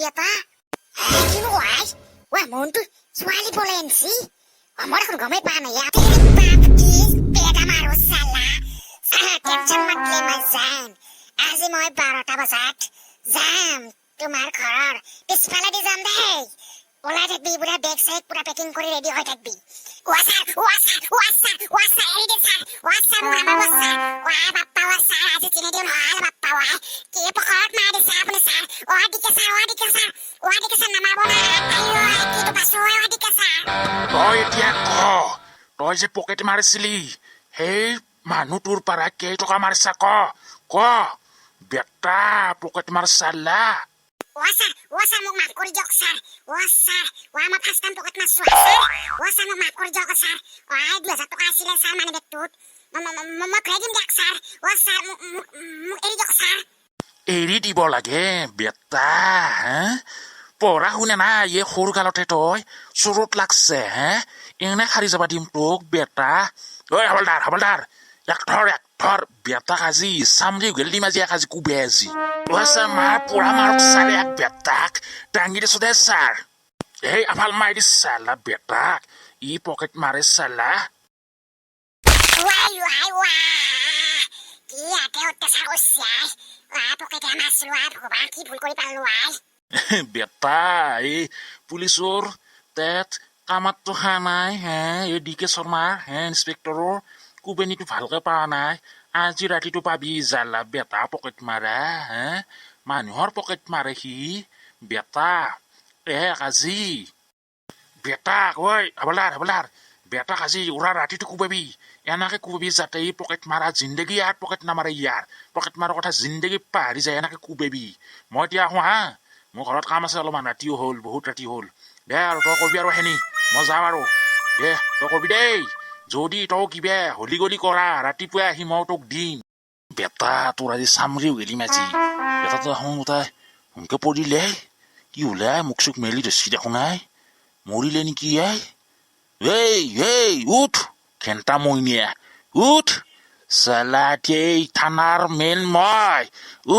বেটা কিনো হয় মনটো ছোৱালী বলে আনছি মই দেখোন গমেই পোৱা নাই আজি মই 12টা বজাত যাম তোমাৰ ঘৰৰ পিছফালে দি যাম দেই ওলাই থাকবি পুৰা বেগ চেগ পুৰা পেকিং কৰি ৰেডি হৈ থাকবি আজি 3 দিন হ'ল বাপ্পা কি পকৰত মাৰ দিছে আপুনি ছাৰ দিকে ছাৰ নামাব না কিটো পাছো দিকে ছাৰ তই এতিয়া তই যে পকেট মাৰিছিলি সেই মানুহটোৰ পৰা কেইটকা মাৰিছা ক বেটা পকেট মাৰ চালা ছাৰ মোক মাফ কৰি দিয়ক ছাৰ মই ফাৰ্ষ্ট টাইম পকেট মাৰছো ছাৰ মোক মাফ কৰি দিয়ক ছাৰ 2000 টকা আছিলে ছাৰ মানে বেগটোত মই ঘূৰাই দিম দিয়ক ছাৰ মোক এৰি দিয়ক ছাৰ এৰি দিব লাগে বেটা পঢ়া শুনা নাই এই সৰু কালতে তই চোৰত লাগছে এনে সাৰি যাবা দিম তোক বেটা ঐ হাবলদাৰ এক ধৰ বেটাক আজি চামৰি গেল দিম আজি আজি কুবে আজি ছাৰ মাৰ পঢ়া মাৰক ছাৰ এক বেটাক দাঙি দিছো দে ছাৰ এই আফাল মাৰি দিছ চালা বেটাক ই পকেট মাৰে চালা কি আতে অত্যাচাৰ কৰিছে পকেটে মাৰছিলো ভগৱান কি ভুল কৰি পালো বেটা এই পুলিচৰ তেত কামাতটো খা নাই এই ডি কে শৰ্মাৰ ইন্সপেক্টৰৰ কুবেনীটো ভালকে পোৱা নাই আজি ৰাতিটো পাবি জালা বেটা পকেট মাৰা মানুহৰ পকেট মাৰে সি বেটা আজি বেটাক ঐ হাবলাৰ বেটাক আজি উৰা ৰাতিটো কুবাবি এনেকে কুবাবি যাতে ই পকেট মাৰা জিন্দগী ইয়াৰ পকেট নামাৰে ইয়াৰ পকেট মাৰাৰ কথা জিন্দগী পাহৰি যায় এনেকে কুবাবি মই এতিয়া আহোঁ মোৰ ঘৰত কাম আছে অলপমান ৰাতিও হ'ল বহুত ৰাতি হ'ল দে আৰু তই কৰবি আৰু হেনি মই যাওঁ আৰু দে তই কৰবি দেই যদি তই কিবা হলি গলি কৰা ৰাতিপুৱাই আহি মই তোক দিম বেটা তোৰ আজি চামৰিও গেলিম আজি বেটা তই তাই সোনকে পৰিলে কি হলে মুখ চুখ মেলি ধৰিছি দেখোন মৰিলে নেকি এই উঠ খেন্তা মইনিয়া উঠ চালা এই থানাৰ মেইন মই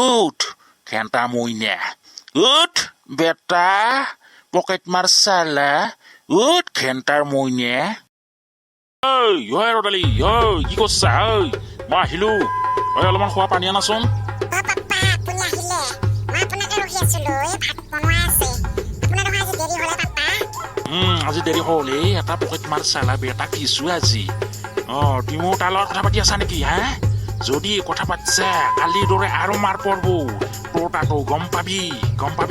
উঠ খেন্তা মইনিয়া উঠ বেটা পকেট মাৰ চালা উঠ খেন্তাৰ মইনিয়া ৰদালি কি কৰছা মই আহিলো অলপমান খোৱা পানী আনাচোন আজি দেৰি হ'ল এটা পকেট মাৰ চালা বেটা কিছো আজি তুমি মোৰ তাৰ লগত কথা পাতি আছা নেকি যদি কথা পাতিছা কালিৰ দৰে আৰু মাৰ পৰব তোৰ তাতো গম পাবি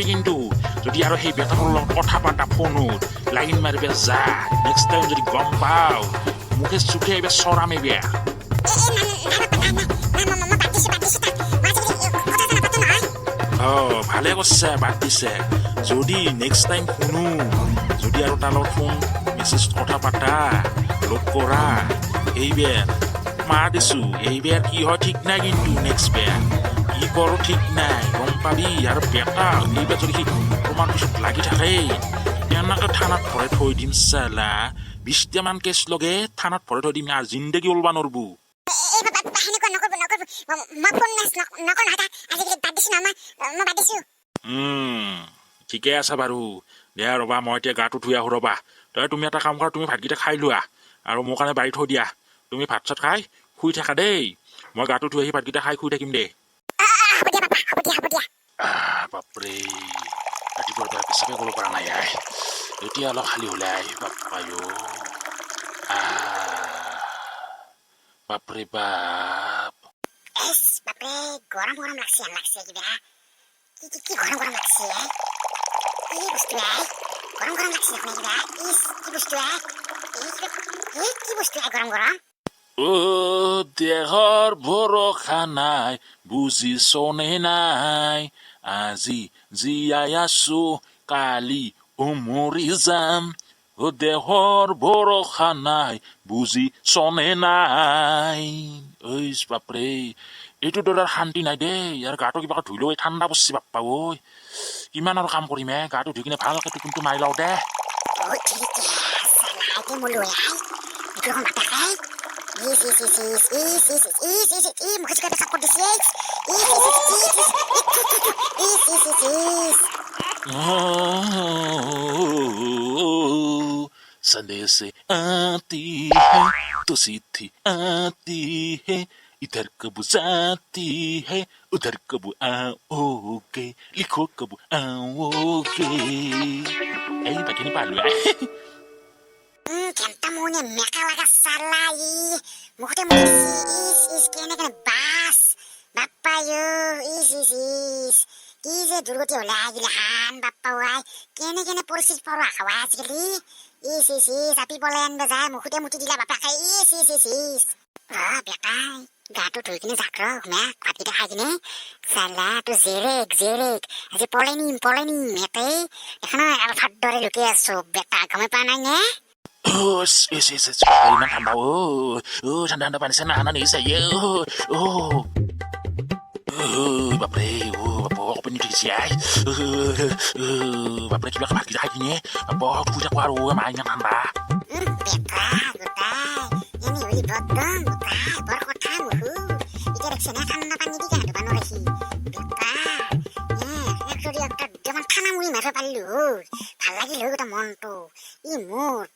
কিন্তু যদি আৰু সেই বেটাটোৰ লগত কথা পাতা ফোনত লাইন মাৰিব যা নেক্সট টাইম যদি গম পাও মুখে চুখে এইবাৰ চৰামে বেয়া ভালে কৈছে বাদ দিছে যদি নেক্সট টাইম শুনো যদি আৰু তাৰ লগত ফোন মেছেজ কথা পাতা লগ কৰা এইবাৰ মাৰ দিছো এইবাৰ কি হয় ঠিক নাই কিন্তু নেক্সট বাৰ কি কৰো ঠিক নাই গম পাবি আৰু বেটা এইবাৰ যদি তোমাৰ পিছত লাগি থাকে এনেকে থানাত ভৰাই থৈ দিম চালা 20টামান কেছ লগে থানাত ভৰাই থৈ দিম আৰু জিন্দগী ওলবা নৰবো ঠিকে আছে বাৰু দে ৰবা মই এতিয়া গাটো ধুই আহো ৰবা তুমি এটা কাম কৰা তুমি ভাতকেইটা খাই লোৱা আৰু মোৰ কাৰণে বাঢ়ি থৈ দিয়া তুমি ভাত চাত খাই শুই থাকা দেই মই গাটো ধুই আহি ভাতকেইটা খাই শুই থাকিম দেই বাপৰে ৰাতিপুৱাৰ পৰা পেচাবে কৰিব পৰা নাই এতিয়া অলপ খালি ওলাই বাপ্পায়ো বাপৰে বাপ গৰম লাগছে কিবা কি গৰম লাগছে কি বস্তু গৰম লাগছে কিবা কি বস্তু গৰম দেহৰ ভৰসা নাই বুজিছনে নাই আজি জীয়াই আছো কালি মৰি যাম দেহৰ ভৰসা নাই বুজিছনে নাই বাপৰে এইটো দৰে শান্তি নাই দেই ইয়াৰ গাটো কিবা ধুই লৈ ঠাণ্ডা পৰছি বাপ্পা কিমান আৰু কাম কৰিম গাটো ধুই কিনে ভালকে টোপনিটো মাৰি লওঁ দে संदेश से आती है तो सीधी आती है इधर कब जाती है उधर कब आओगे लिखो कब आओगे begini palu ya Kentamunya mekalaga salai. Mukte mukte is kene kene bas. Bappa yo is. Kize durgoti olagi lahan bappa wai. Kene porsis poro akawaj geli. Is. Api bolen bazai mukte mukte dila bappa kai is. Ah bekai. Gato tuh kini zakro me kuat kita hai kini. Salah tu zerek. Aje poleni mete. Ekana alfat dore luki aso beta kame pananya. Iman hambau sandanda panisan anak nih saya bapre bapak pendidik sih bapre sudah kemari kita gini bapak punya waru mainan hamba Beta, ini wili bodong, berkotamu, itu reksana kan napan ini kan depan orang Beta, yang sudah yang depan tanam wili merah palu, lagi lu kita montu, imut,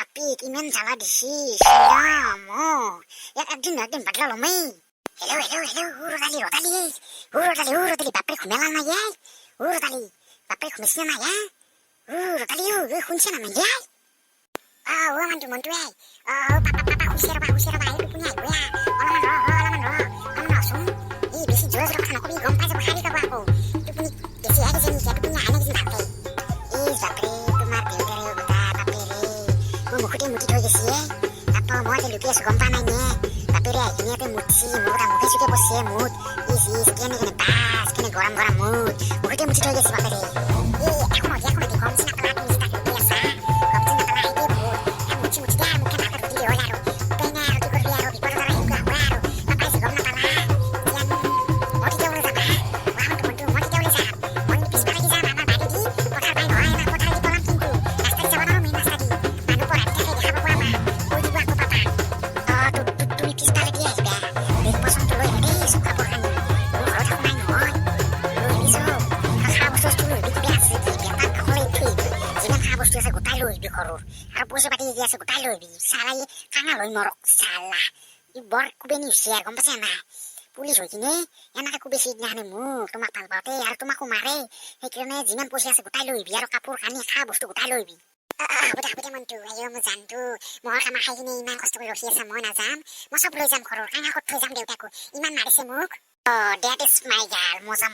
api imen salah disi, siamo, ya adin badla lomai, hello, uru tali, bapre kumelan na ya, uru tali, bapre kumesnya na ya, uru tali, kunci na ya. Mantu ay. Papa kusir ba itu punya ibu ya. Olaman langsung. Ih, bisi jual sudah kesana kopi gompa sama hari ke aku. Itu punya bisi aja sini siapa punya anak di sini tapi. Ih, sapri itu mati dari buta tapi re. Mukute muti toy gesi ya. Apa mau ada luki gompa nanya. Tapi re ini ada muti, muka suka bosse mut. Ih, kene pas, kene goram mut. Mukute muti toy gesi bakare. Ih, aku mau di kom sini apa lagi sih tak biasa. Salah. Ibor kubeni usia kompasena. Pulis hoikine, yana ka kubesi nahne mu, tumak palbate, ar tumak kumare. Hekirane jinan pusia segutai loibi, aro kapur kani kha bostu gutai loibi. Budak mantu, ayo muzantu. Mohon kama haine iman kostu rohia samona jam. Mosa bro jam koror, kana hot jam deutaku. Iman mare semuk. Oh, that is my girl. Moza.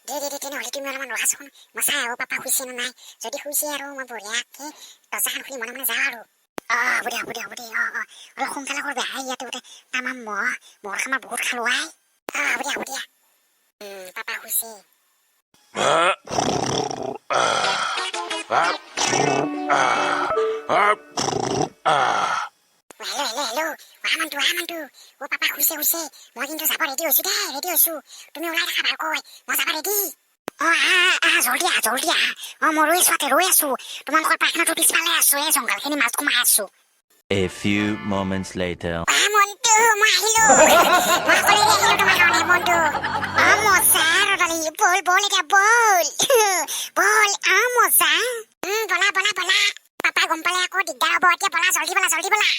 Dede tene oli tu melaman rohas kon. Masa o papa huisena nai. Jadi huisiero ma boriake. Tazahan huli mana zaru. Budak. Kalau kong kalau kau bahaya tu budak. Tamam mau kama buat keluar. Budak. Papa husi. Hello. Aman tu. Wo papa husi. Mau itu sabar radio su. Tumi ulai dah kabar kau. Mau sabar ready. Zoldia. Mau ruis su. Tuman kau pakai tu pispale su. Zonggal kini mas kau masu. A few moments later. Montu, mahilo. Mahalo tuman montu. Moza, rodali bol dia bol. Bol, moza. Bola. Papa gompale aku di dalam bola, bola, soldi bola.